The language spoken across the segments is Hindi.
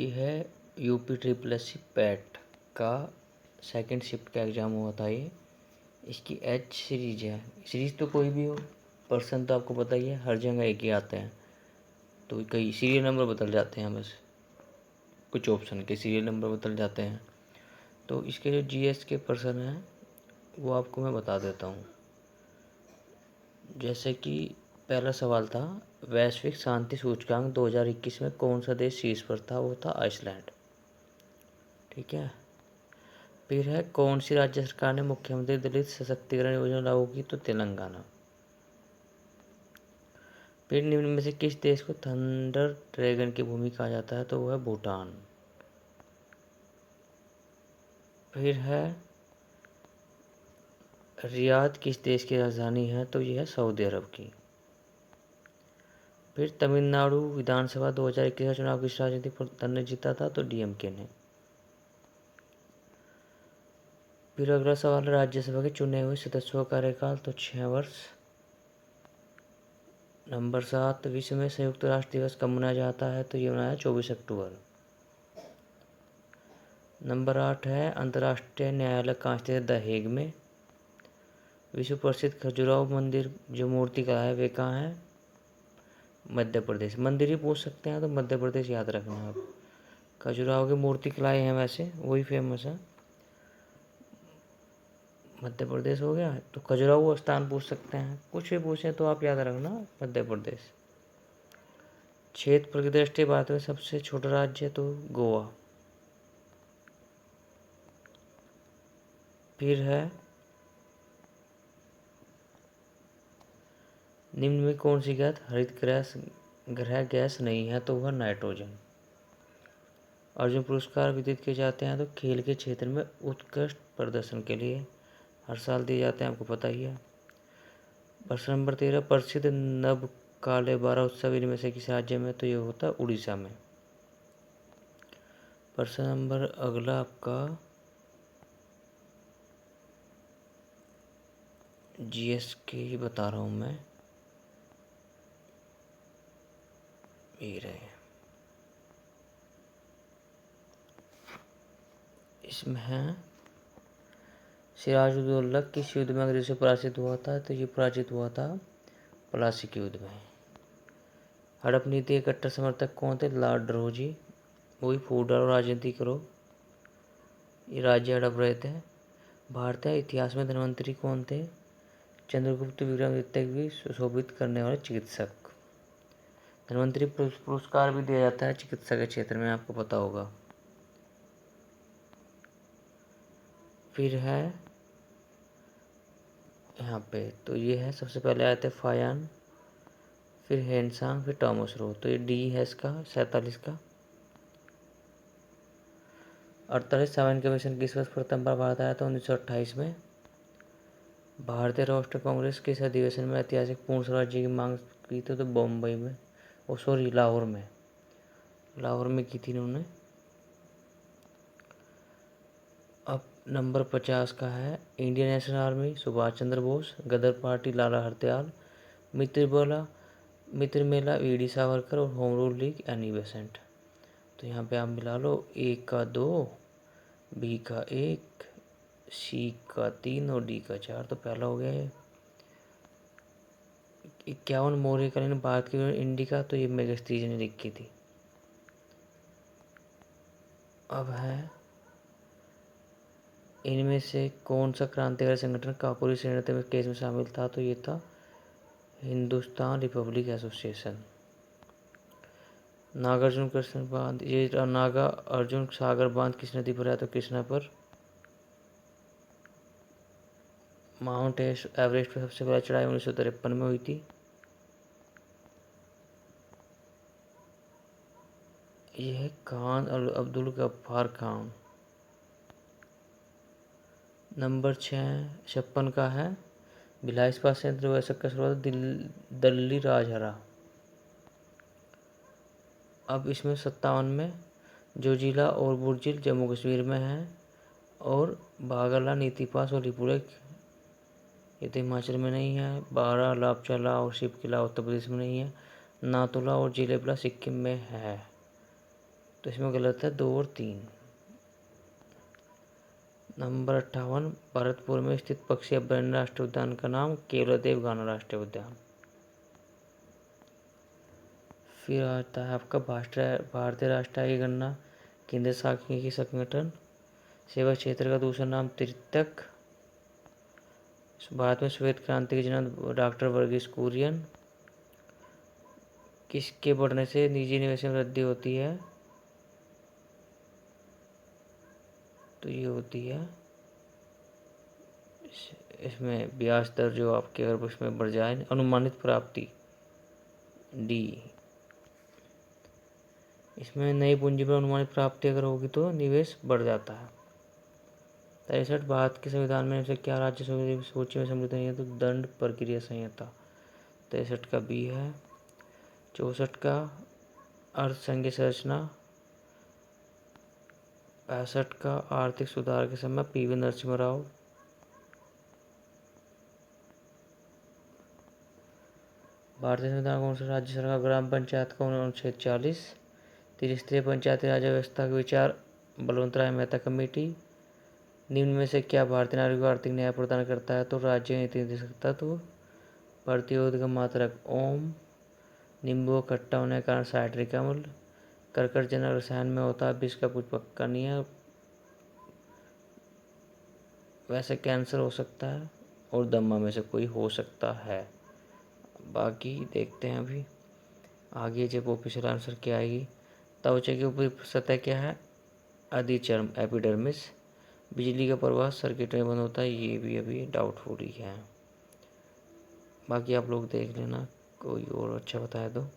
ये है UP triple S C PET का सेकंड शिफ्ट का एग्ज़ाम हुआ था ये। इसकी एच सीरीज है। सीरीज तो कोई भी हो, पर्सन तो आपको पता ही है, हर जगह एक ही आते हैं। तो कई सीरियल नंबर बदल जाते हैं, बस कुछ ऑप्शन के सीरियल नंबर बदल जाते हैं। तो इसके जो जीएस के पर्सन हैं वो आपको मैं बता देता हूँ। जैसे कि पहला सवाल था, वैश्विक शांति सूचकांक 2021 में कौन सा देश शीर्ष पर था? वो था आइसलैंड। ठीक है। फिर है, कौन सी राज्य सरकार ने मुख्यमंत्री दलित सशक्तिकरण योजना लागू की? तो तेलंगाना। फिर निम्न में से किस देश को थंडर ड्रैगन की भूमि कहा जाता है? तो वो है भूटान। फिर है, रियाद किस देश की राजधानी है? तो यह है सऊदी अरब की। फिर तमिलनाडु विधानसभा 2021 का चुनाव किस राजनीतिक दल ने जीता था? तो डीएमके ने। फिर अगला सवाल, राज्यसभा के चुने हुए सदस्यों का कार्यकाल? तो 6 वर्ष। नंबर 7, विश्व में संयुक्त राष्ट्र दिवस कब मनाया जाता है? तो ये मनाया 24 अक्टूबर। नंबर 8 है, अंतर्राष्ट्रीय न्यायालय कहाँ स्थित है? द हेग में। विश्व प्रसिद्ध खजुराहो मंदिर जो मूर्ति कला है वे कहाँ है? मध्य प्रदेश। मंदिर ही पूछ सकते हैं तो मध्य प्रदेश याद रखना है आप। खजुराहो की मूर्ति कलाएँ हैं वैसे, वही फेमस है। मध्य प्रदेश हो गया। तो खजुराहो स्थान पूछ सकते हैं, कुछ भी पूछें तो आप याद रखना मध्य प्रदेश। क्षेत्र की दृष्टि भारत में सबसे छोटा राज्य है तो गोवा। फिर है, निम्न में कौन सी गैस हरित ग्रह गैस नहीं है? तो वह नाइट्रोजन। अर्जुन पुरस्कार वितरित किए जाते हैं तो खेल के क्षेत्र में उत्कृष्ट प्रदर्शन के लिए हर साल दिए जाते हैं, आपको पता ही है। प्रश्न नंबर 13, प्रसिद्ध नव काले बारह उत्सव इनमें से किस राज्य में? तो ये होता है उड़ीसा में। प्रश्न नंबर अगला आपका जीएस के ही बता रहा हूँ मैं, ये रहे। इसमें है, सिराजुद्दौला किस युद्ध में अंग्रेजों से पराजित हुआ था? तो ये पराजित हुआ था प्लासी के युद्ध में। हड़प नीति के कट्टर समर्थक कौन थे? लॉर्ड डलहौजी। वही फूट डालो राजनीति करो, ये राज्य हड़प रहे थे। भारतीय इतिहास में धन्वंतरी कौन थे? चंद्रगुप्त विक्रमादित्य की सुशोभित करने वाले चिकित्सक। धन्वंतरी पुरस्कार भी दिया जाता है चिकित्सा के क्षेत्र में, आपको पता होगा। फिर है यहाँ पे, तो ये है, सबसे पहले आए थे फायान, फिर हेनसांग, फिर टॉमस रो। तो ये डी है इसका 47 का। 48 सावन कमीशन किस वर्ष प्रथम बार भारत आया था? 1928 में। भारतीय राष्ट्रीय कांग्रेस किस अधिवेशन में ऐतिहासिक पूर्ण स्वराज्य की मांग की थी? तो बम्बई में, ओ सॉरी लाहौर में, लाहौर में की थी इन्होंने। अब नंबर 50 का है, Indian national army Subhash Chandra Bose, गदर पार्टी लाला हरदयाल, मित्र मेला वीडी सावरकर और home rule league Annie Besant. तो यहाँ पे आप मिला लो, ए का 2, बी का 1, सी का 3 और डी का 4। तो पहला हो गया है 51 मौर्यकालीन भारत की इंडिका, तो ये मेगास्टीज ने लिखी थी। अब है, इनमें से कौन सा क्रांतिकारी संगठन कापुरी श्रेणी में केस में शामिल था? तो ये था हिंदुस्तान रिपब्लिक एसोसिएशन। नागार्जुन कृष्ण बांध, ये नागा अर्जुन सागर बांध किस नदी पर है? तो कृष्णा पर। माउंट एवरेस्ट पर सबसे पहले चढ़ाई 1953 में हुई थी। यह है खान अब्दुल गफ्फार खान। नंबर 56 का है, भिलाई इस्पात संयंत्र वैसक का शुरुआत दिल्ली राजहरा। अब इसमें 57 में जोजिला और बुर्जिल जम्मू कश्मीर में है, और बागला नीति पास और लिपुलेख ये तो हिमाचल में नहीं है, बारा लापचाला और शिप किला उत्तर प्रदेश में नहीं है, नाथुला और जिलेबला सिक्किम में है। तो इसमें गलत है 2 और 3। नंबर 58, भरतपुर में स्थित पक्षी अभयारण्य राष्ट्रीय उद्यान का नाम केवलादेव गाना राष्ट्रीय उद्यान। फिर आता है आपका भारतीय राष्ट्रीय गणना केंद्र सांख्यिकी संगठन सेवा क्षेत्र का दूसरा नाम त्रितक। भारत में श्वेत क्रांति के जनक डॉक्टर वर्गीस कुरियन। किसके बढ़ने से निजी निवेश में वृद्धि होती है? तो ये होती है इसमें ब्याज दर जो आपके अगर उसमें बढ़ जाए, अनुमानित प्राप्ति डी। इसमें नई पूंजी पर अनुमानित प्राप्ति अगर होगी तो निवेश बढ़ जाता है। 63, भारत के संविधान में से क्या राज्य सूची में सम्मिलित नहीं है? तो दंड प्रक्रिया संहिता। 63 का बी है। 64 का अर्थ संघीय संरचना। 65 का आर्थिक सुधार के समय पीवी नरसिम्हा राव। भारतीय संविधान कौन सा राज्य सरकार ग्राम पंचायत का अनुच्छेद 40। त्रिस्तरीय पंचायती राज व्यवस्था के विचार बलवंत राय मेहता कमेटी। निम्न में से क्या भारतीय नागरिक को आर्थिक न्याय प्रदान करता है? तो राज्य नीति निर्देशक तत्व। प्रतिरोध का मात्रक ओम। नींबू खट्टा होने के कारण साइट्रिक अम्ल। कर्कटजनक रसायन में होता है विष का कुछ पक्का नहीं है, वैसे कैंसर हो सकता है और दमा में से कोई हो सकता है। बाकी देखते हैं अभी आगे जब ऑफिशियल आंसर क्या आएगी। त्वचा की ऊपरी सतह क्या है? अधिचर्म एपिडर्मिस। बिजली का प्रवाह सर्किट में बंद होता है, ये भी अभी डाउटफुल ही है। बाकी आप लोग देख लेना, कोई और अच्छा बताए तो।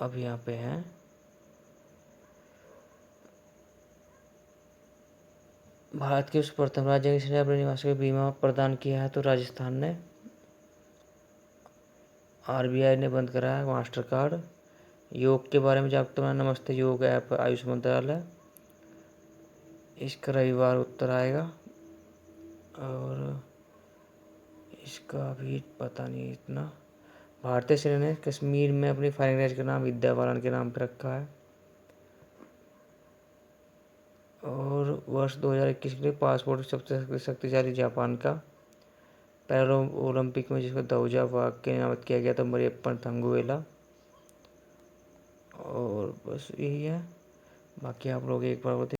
अब यहाँ पे है भारत के उस प्रथम राज्य जिसने अपने निवासियों को बीमा प्रदान किया है? तो राजस्थान ने। आरबीआई ने बंद कराया है मास्टर कार्ड। योग के बारे में जागते हैं? नमस्ते योग ऐप आयुष मंत्रालय। इसका रविवार उत्तर आएगा और इसका भी पता नहीं इतना। भारतीय सेना ने कश्मीर में अपनी फायरिंग रेंज का नाम विद्या बालन के नाम पर रखा है। और वर्ष 2021 के लिए पासपोर्ट सबसे शक्तिशाली जापान का। पैरा ओलंपिक में जिसको दौजा वाघ के नामित किया गया था मरियप्पन थंगुवेला। और बस यही है, बाकी आप लोग एक बार